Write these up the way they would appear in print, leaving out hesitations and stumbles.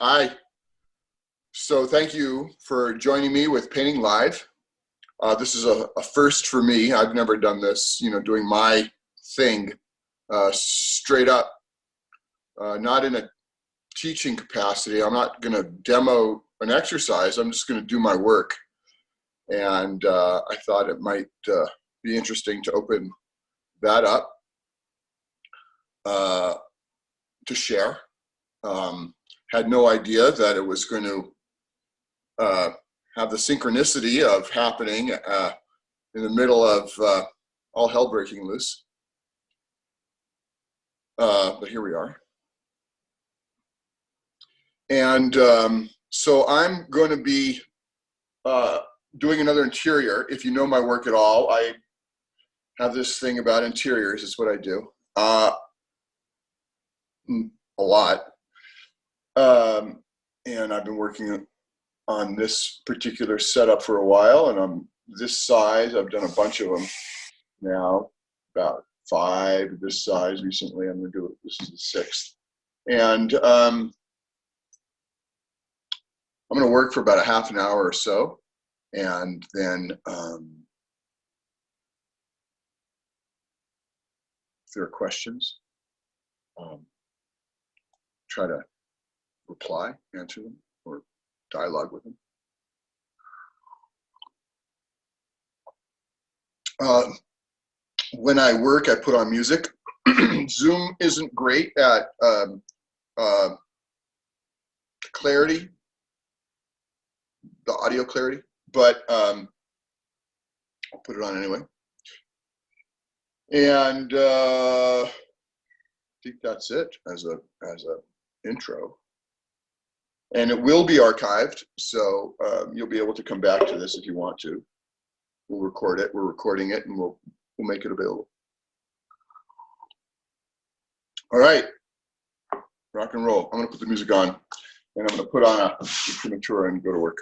Hi. So thank you for joining me with Painting Live. This is a first for me. I've never done this, doing my thing straight up, not in a teaching capacity. I'm not going to demo an exercise. I'm just going to do my work. And I thought it might be interesting to open that up to share. Had no idea that it was going to have the synchronicity of happening in the middle of all hell breaking loose. But here we are. And so I'm going to be doing another interior. If you know my work at all, I have this thing about interiors. It's what I do. A lot. And I've been working on this particular setup for a while, and I'm this size. I've done a bunch of them now, about 5 this size recently. I'm going to do it. This is the 6th. And I'm going to work for about a half an hour or so, and then if there are questions, try to reply, answer them, or dialogue with them. When I work, I put on music. Zoom isn't great at clarity, the audio clarity, but I'll put it on anyway. And I think that's it as a intro. And it will be archived, so you'll be able to come back to this if you want to. We'll record it. We're recording it, and we'll make it available. All right, rock and roll. I'm going to put the music on, and I'm going to put on a prematura and go to work.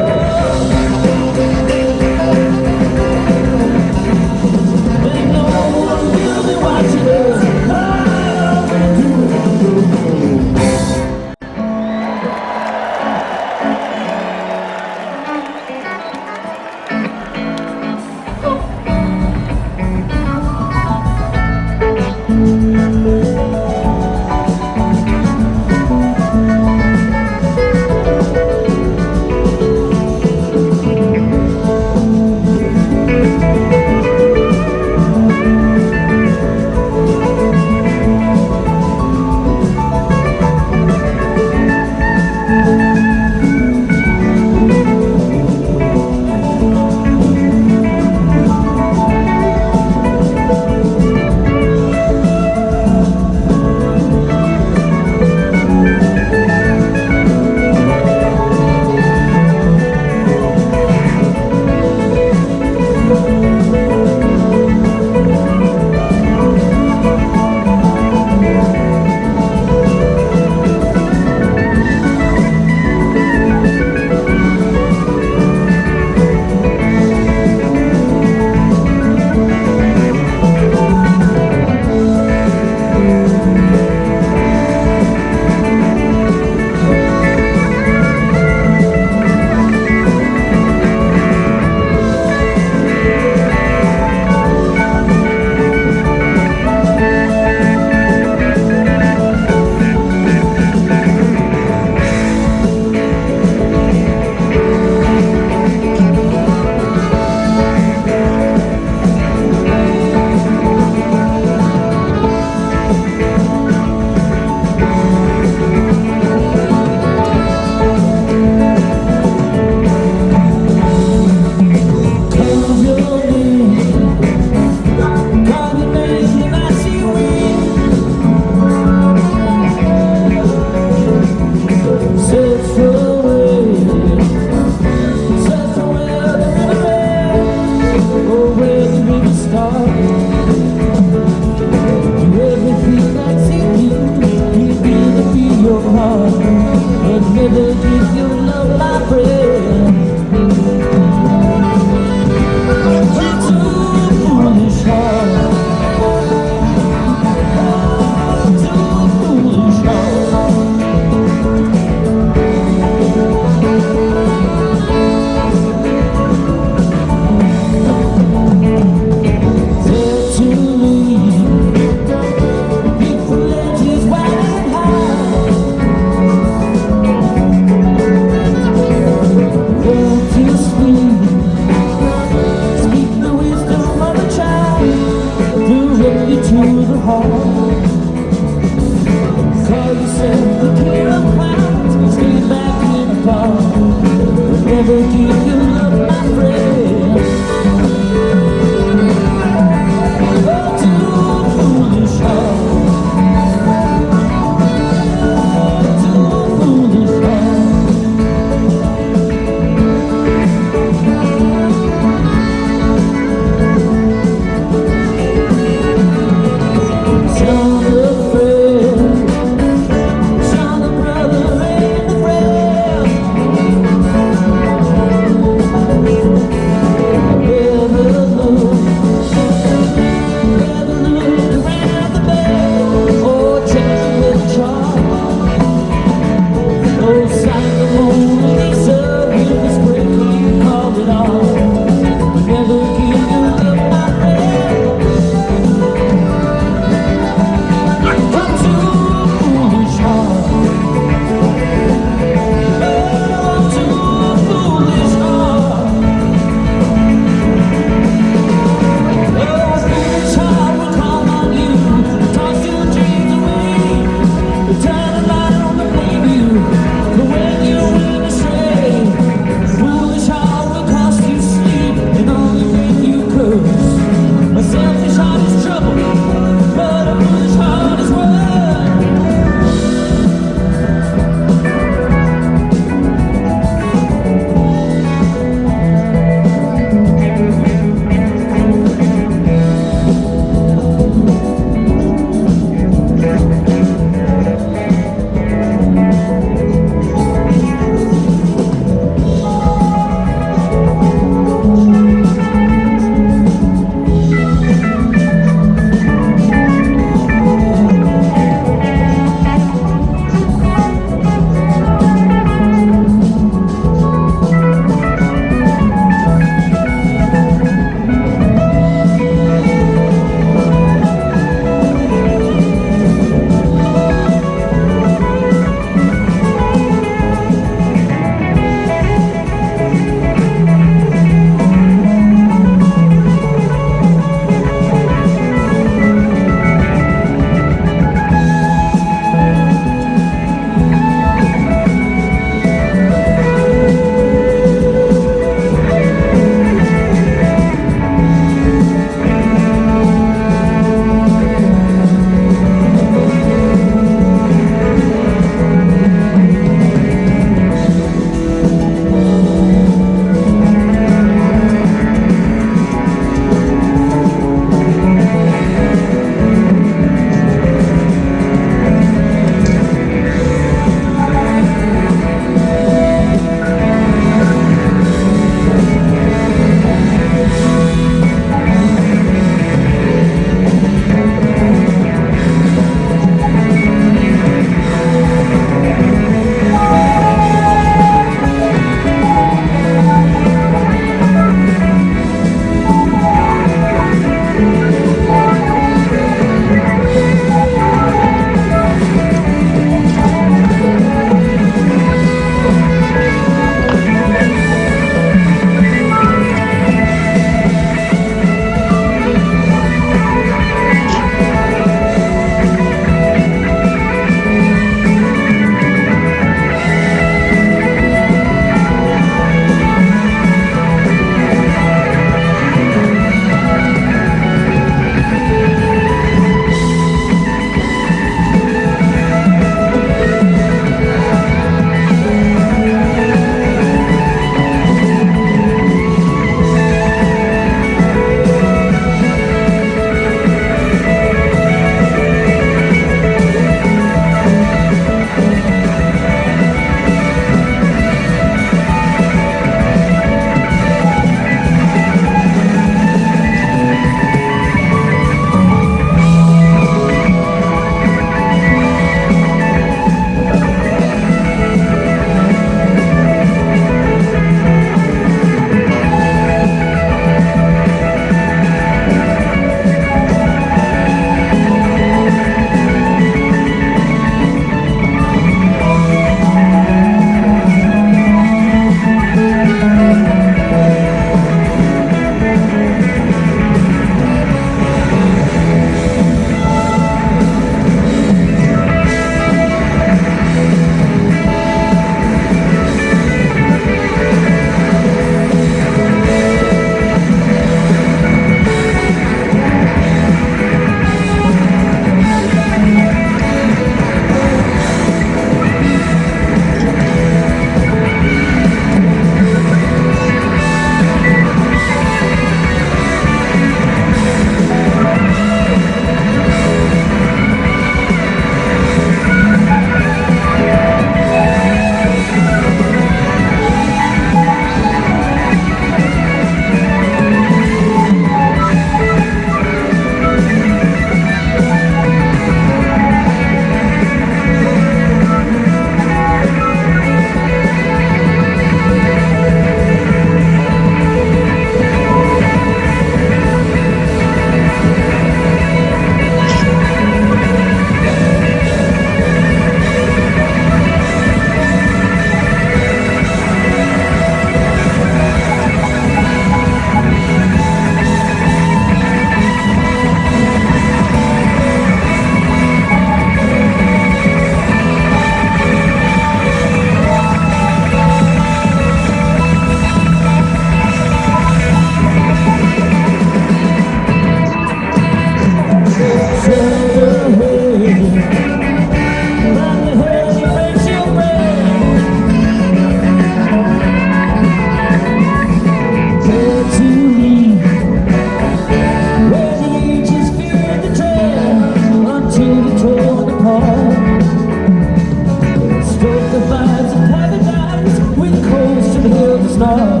star,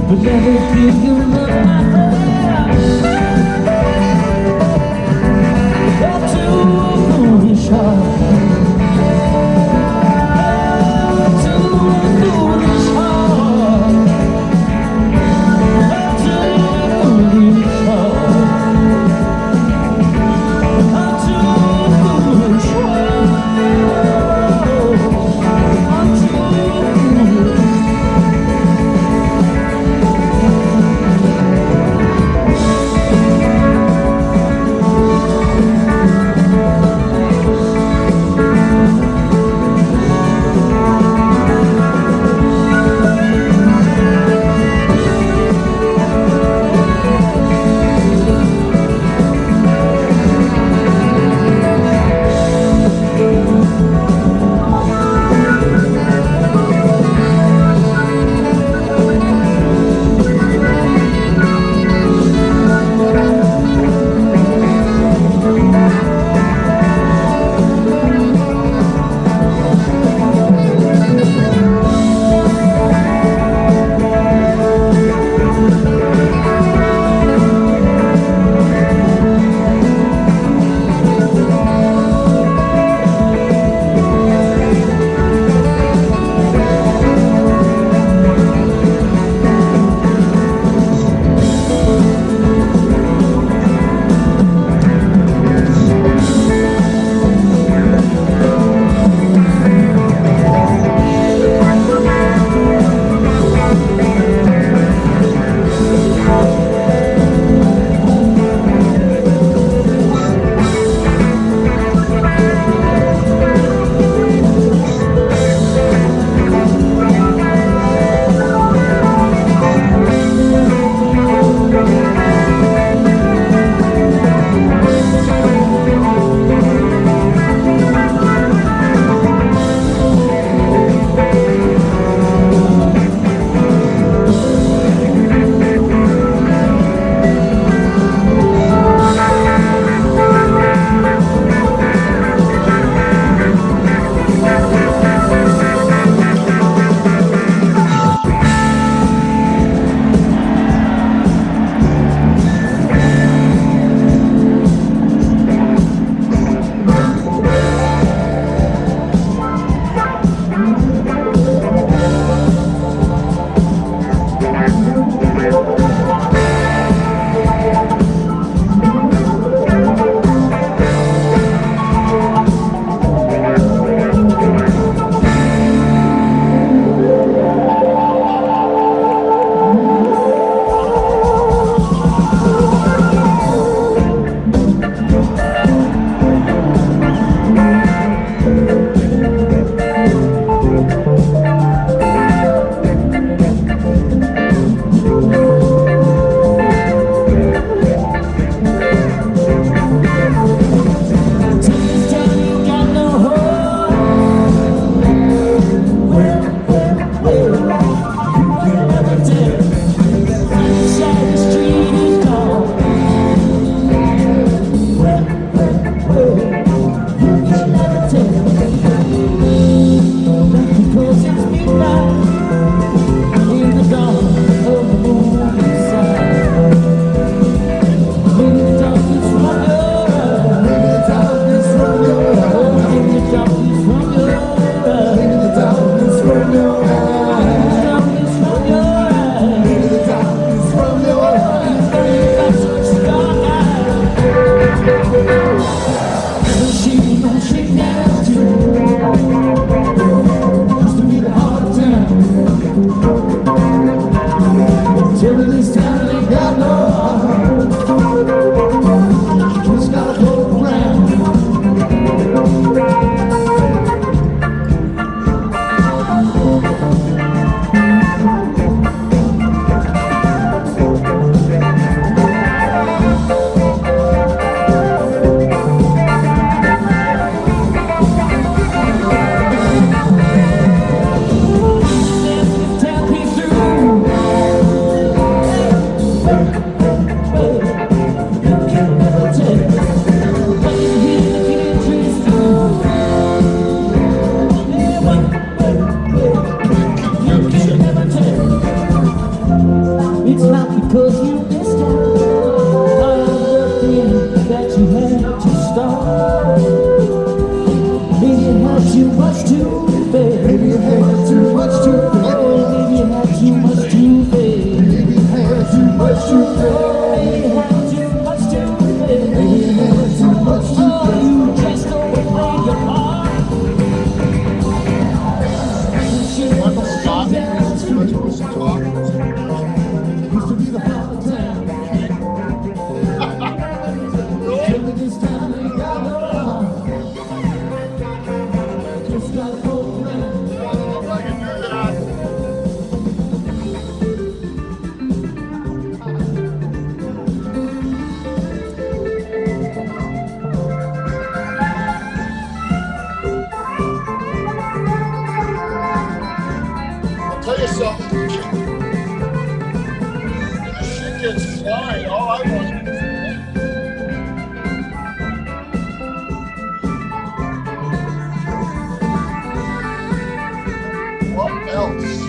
but never give you look my friend. You're too foolish heart. tell you something. This shit gets flying. All I want is what else?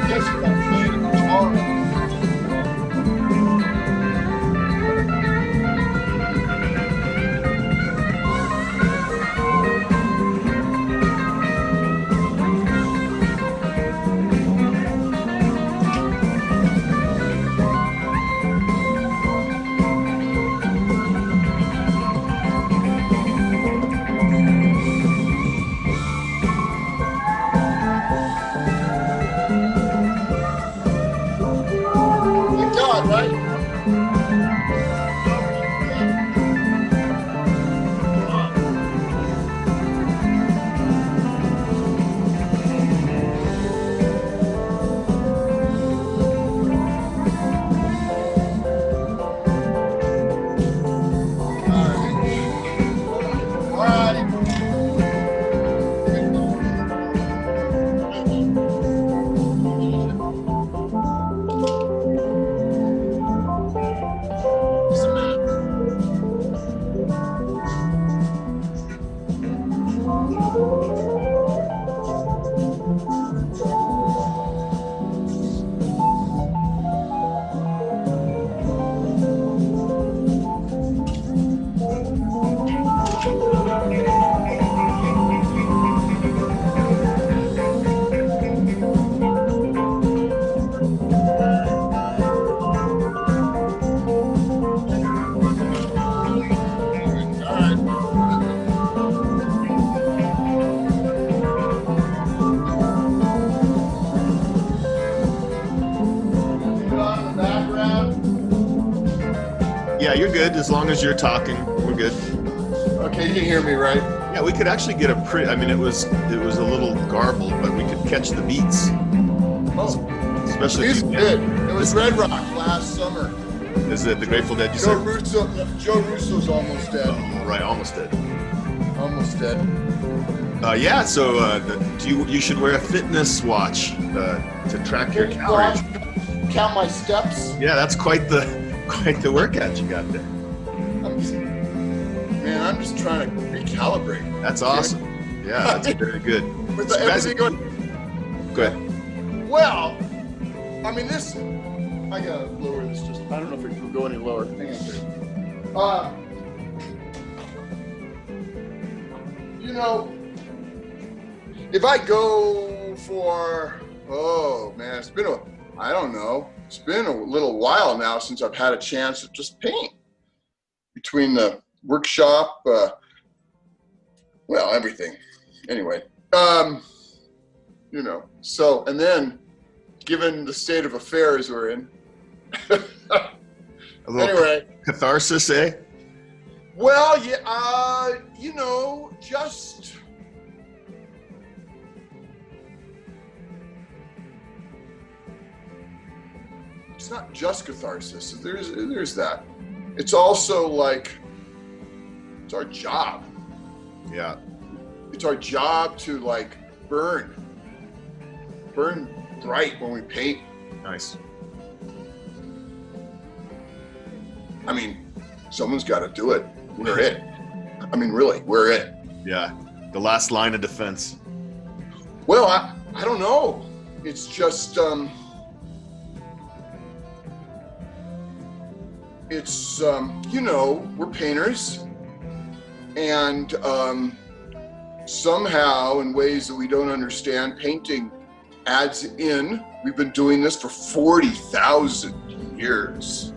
Guess what I'm playing guitar. Thank God, right? Yeah, you're good as long as you're talking. We're good. Okay, you can hear me, right? Yeah, we could actually get a pretty. I mean, it was a little garbled, but we could catch the beats. Oh, Especially he's if you- good. It was Red Rock last summer. Is it the Grateful Dead? You Joe said. Russo's almost dead. Oh, right, almost dead. Almost dead. Yeah, so you should wear a fitness watch to track your calories. Count my steps. Yeah, that's quite the workout you got there. I'm just trying to recalibrate. That's awesome. Yeah, that's very good. With So guys- everything going. Go ahead. Well, I mean this. I gotta lower this. Just I don't know if it can go any lower. Hang on a second. You know, if I go for it's been a little while now since I've had a chance to just paint. Between the workshop, everything. Anyway, so, and then given the state of affairs we're in, A little anyway, catharsis, eh? well, yeah, just, it's not just catharsis. There's that. It's also like, it's our job. Yeah. It's our job to like burn bright when we paint. Nice. I mean, someone's got to do it. We're it. I mean, really, we're it. Yeah. The last line of defense. Well, I don't know. It's just, we're painters, and somehow, in ways that we don't understand, painting adds in. We've been doing this for 40,000 years.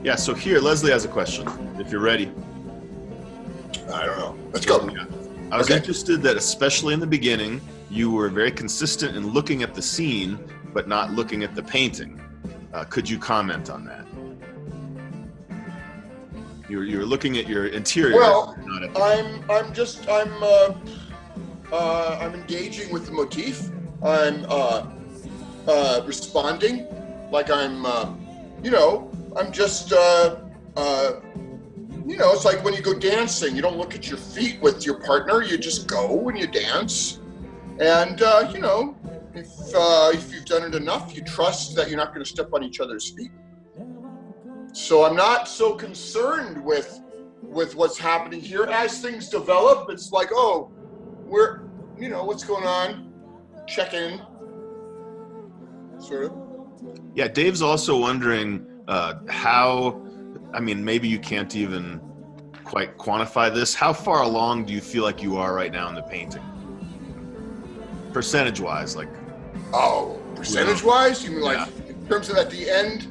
Yeah, so here, Leslie has a question, if you're ready. I don't know. Let's go. Yeah. I was Okay. interested that, especially in the beginning, you were very consistent in looking at the scene, but not looking at the painting. Could you comment on that? You're looking at your interior. Well, not at the I'm engaging with the motif. I'm responding, like I'm just it's like when you go dancing, you don't look at your feet with your partner, you just go and you dance. And if you've done it enough, you trust that you're not going to step on each other's feet. So I'm not so concerned with what's happening here. As things develop, it's like, oh, we're, what's going on? Check in, sort of. Yeah, Dave's also wondering how, maybe you can't even quite quantify this. How far along do you feel like you are right now in the painting? Percentage-wise, like. Oh, percentage-wise? You mean like Yeah. in terms of at the end,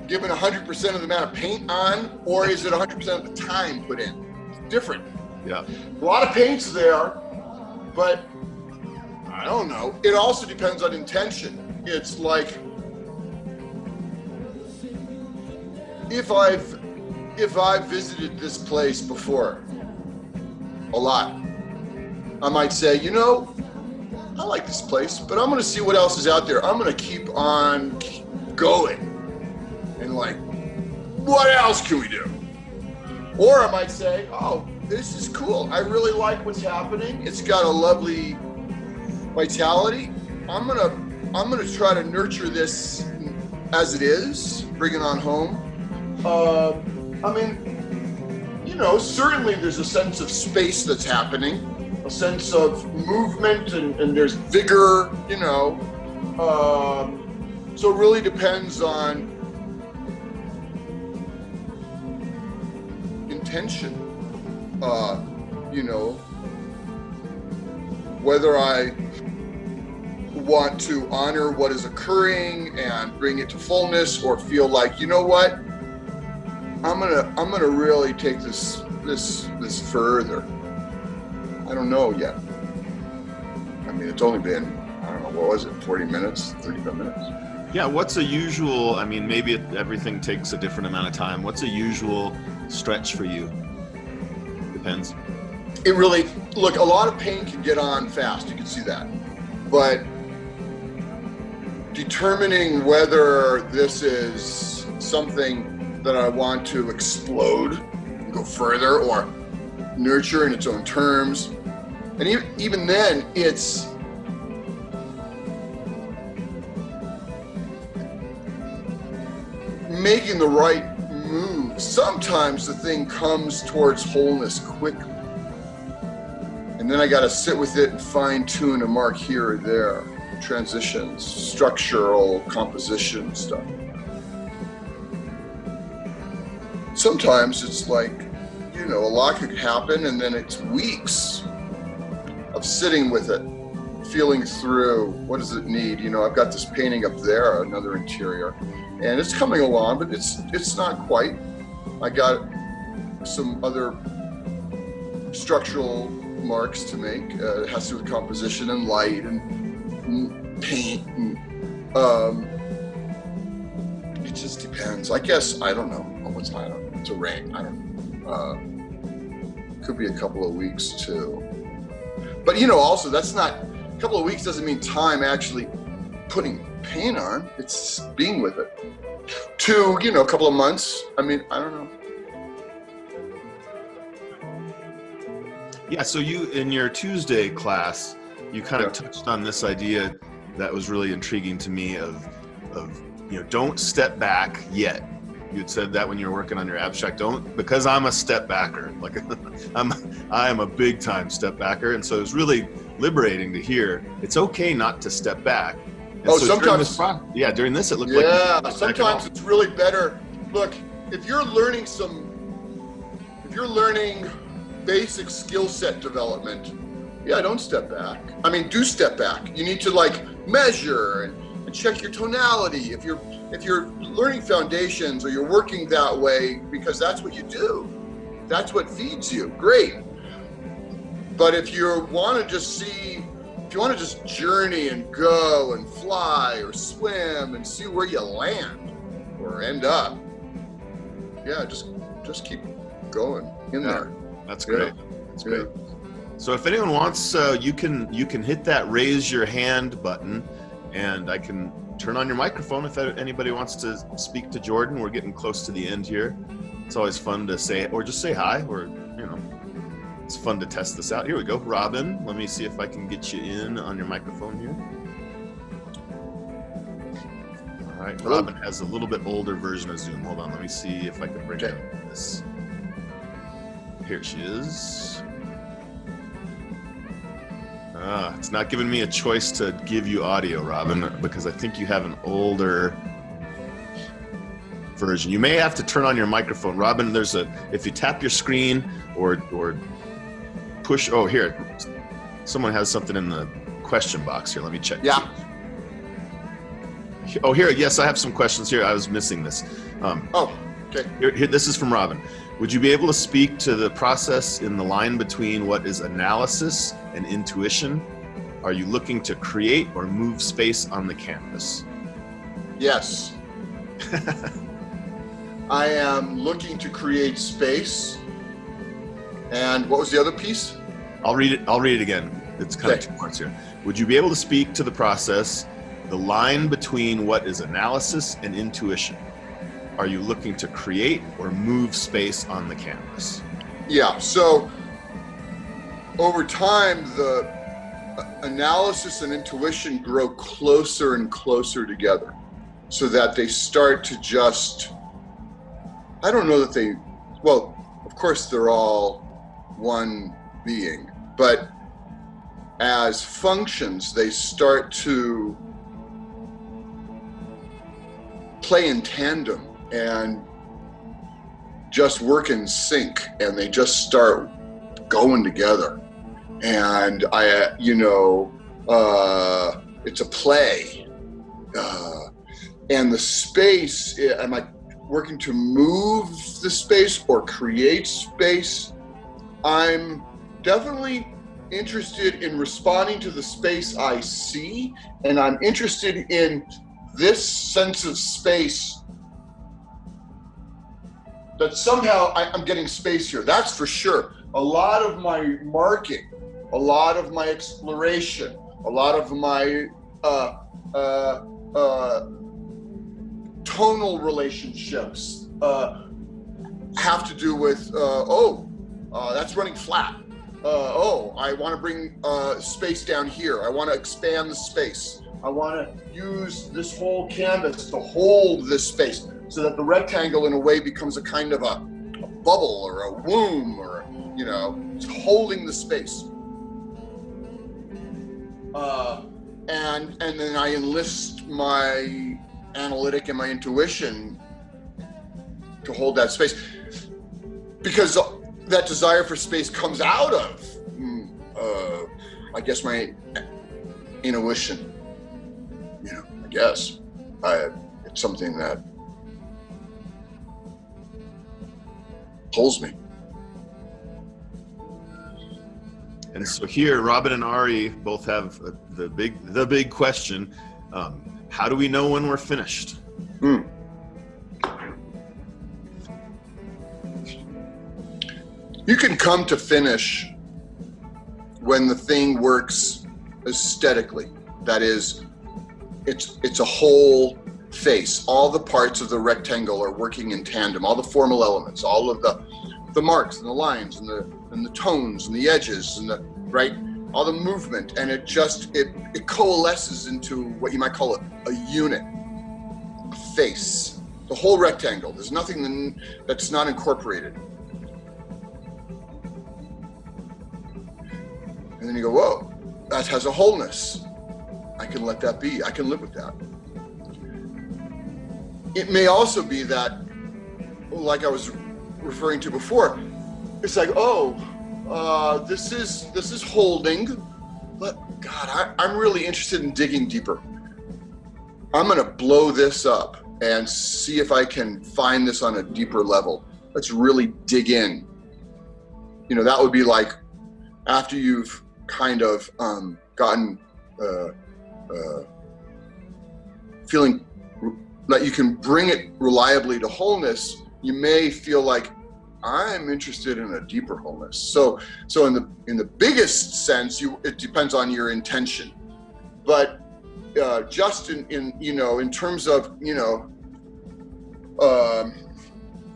given 100% of the amount of paint on, or is it 100% of the time put in? It's different. Yeah. A lot of paint's there, but I don't know. It also depends on intention. It's like, if I've visited this place before a lot, I might say, I like this place, but I'm gonna see what else is out there. I'm gonna keep on going. And like, what else can we do? Or I might say, oh, this is cool. I really like what's happening. It's got a lovely vitality. I'm gonna try to nurture this as it is, bring it on home. Certainly there's a sense of space that's happening, a sense of movement, and there's vigor, so it really depends on intention, whether I want to honor what is occurring and bring it to fullness, or feel like, you know what, I'm gonna really take this further. I don't know yet. It's only been, I don't know, what was it, 40 minutes, 35 minutes? Yeah, what's a usual, maybe everything takes a different amount of time. What's a usual stretch for you? Depends. It really, look, a lot of paint can get on fast, you can see that. But determining whether this is something that I want to explode and go further, or nurture in its own terms, and even then, it's making the right move. Sometimes the thing comes towards wholeness quickly, and then I got to sit with it and fine tune a mark here or there, transitions, structural composition stuff. Sometimes it's like, a lot could happen, and then it's weeks of sitting with it, feeling through what does it need. I've got this painting up there, another interior, and it's coming along, but it's not quite. I got some other structural marks to make. It has to do with composition and light and paint, and it just depends. I guess, I don't know. It's a range. I don't know. Could be a couple of weeks too. But also, that's not, a couple of weeks doesn't mean time actually putting paint on. It's being with it. To, a couple of months. I don't know. Yeah, so you, in your Tuesday class, you kind of touched on this idea that was really intriguing to me of don't step back yet. You'd said that when you were working on your abstract, because I'm a step backer, like I am a big time step backer. And so it was really liberating to hear it's okay not to step back. And so sometimes, during this, it looked like, sometimes it's really better. Look, if you're learning basic skill set development, don't step back. Do step back. You need to measure and check your tonality. If you're learning foundations, or you're working that way because that's what you do, that's what feeds you, great. But if you want to just see, if you want to just journey and go and fly or swim and see where you land or end up, yeah, just keep going in there. That's great. That's great. So if anyone wants, you can hit that raise your hand button, and I can turn on your microphone if anybody wants to speak to Jordan. We're getting close to the end here. It's always fun to say, or just say hi, or it's fun to test this out. Here we go, Robin. Let me see if I can get you in on your microphone here. All right, Robin has a little bit older version of Zoom. Hold on, let me see if I can bring up this. Here she is. It's not giving me a choice to give you audio, Robin, because I think you have an older version. You may have to turn on your microphone, Robin. If you tap your screen or push. Oh, here, someone has something in the question box here. Let me check. Yeah. Oh, here. Yes, I have some questions here. I was missing this. Okay. Here, this is from Robin. Would you be able to speak to the process in the line between what is analysis and intuition? Are you looking to create or move space on the canvas? Yes. I am looking to create space. And what was the other piece? I'll read it again. It's kind of two parts here. Would you be able to speak to the process, the line between what is analysis and intuition? Are you looking to create or move space on the canvas? Yeah, so over time, the analysis and intuition grow closer and closer together so that they start to just, I don't know that they, well, of course they're all one being, but as functions, they start to play in tandem and just work in sync, and they just start going together. And it's a play. And the space, am I working to move the space or create space? I'm definitely interested in responding to the space I see, and I'm interested in this sense of space that somehow I'm getting space here. That's for sure. A lot of my marking, a lot of my exploration, a lot of my tonal relationships have to do with, that's running flat. I want to bring space down here. I want to expand the space. I want to use this whole canvas to hold this space so that the rectangle in a way becomes a kind of a bubble or a womb, or, it's holding the space. And then I enlist my analytic and my intuition to hold that space, because that desire for space comes out of, I guess, my intuition. I guess it's something that pulls me. And so here, Robin and Ari both have the big question: how do we know when we're finished? You can come to finish when the thing works aesthetically. That is, it's a whole face. All the parts of the rectangle are working in tandem. All the formal elements, all of the marks and the lines and the tones and the edges and all the movement, and it coalesces into what you might call a unit, a face, the whole rectangle. There's nothing that's not incorporated. And then you go, whoa, that has a wholeness. I can let that be. I can live with that. It may also be that, like I was referring to before, it's like, this is holding, but God, I'm really interested in digging deeper. I'm gonna blow this up and see if I can find this on a deeper level. Let's really dig in. That would be like after you've kind of gotten feeling that you can bring it reliably to wholeness, you may feel like, I'm interested in a deeper wholeness. So in the biggest sense, it depends on your intention. But just in terms of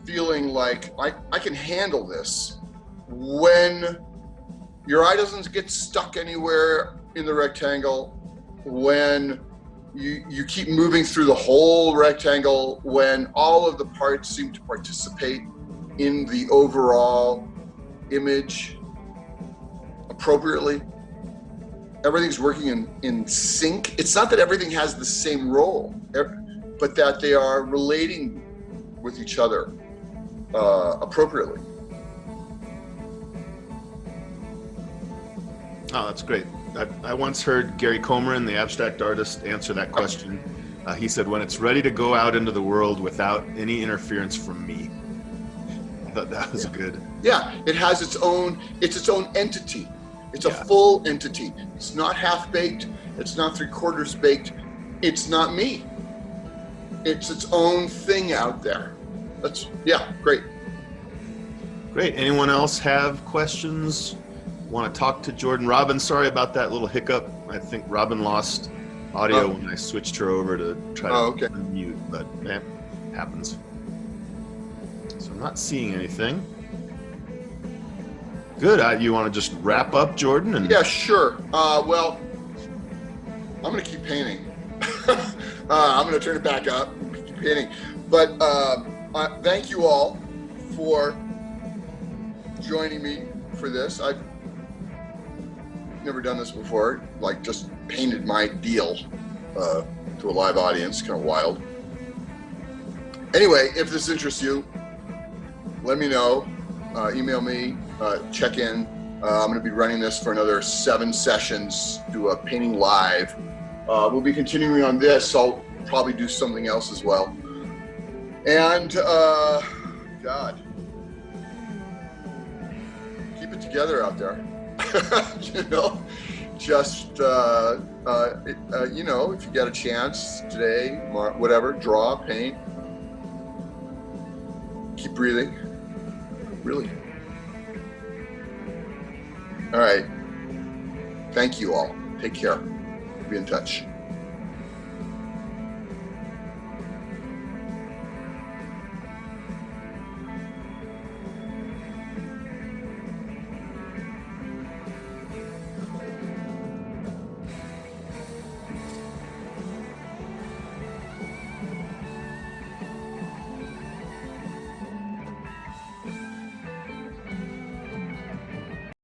feeling like I can handle this, when your eye doesn't get stuck anywhere in the rectangle, when you keep moving through the whole rectangle, when all of the parts seem to participate in the overall image appropriately, everything's working in sync. It's not that everything has the same role, but that they are relating with each other appropriately. Oh, that's great. I once heard Gary Comerin, the abstract artist, answer that question. He said, when it's ready to go out into the world without any interference from me. I thought that was good. Yeah, it has its own entity. It's a full entity. It's not half-baked. It's not three-quarters baked. It's not me. It's its own thing out there. Great. Great. Anyone else have questions? Want to talk to Jordan? Robin, sorry about that little hiccup. I think Robin lost audio when I switched her over to try to unmute, but that happens. So I'm not seeing anything. Good. You want to just wrap up, Jordan? Yeah, sure. Well, I'm going to keep painting. I'm going to turn it back up and keep painting. But thank you all for joining me for this. I've never done this before, like just painted my deal to a live audience, kind of wild. Anyway, if this interests you, let me know, email me, check in. I'm going to be running this for another 7 sessions, do a painting live. We'll be continuing on this. I'll probably do something else as well. And God, keep it together out there. Just if you get a chance today, whatever, draw, paint, keep breathing. Really. All right. Thank you all. Take care. Be in touch.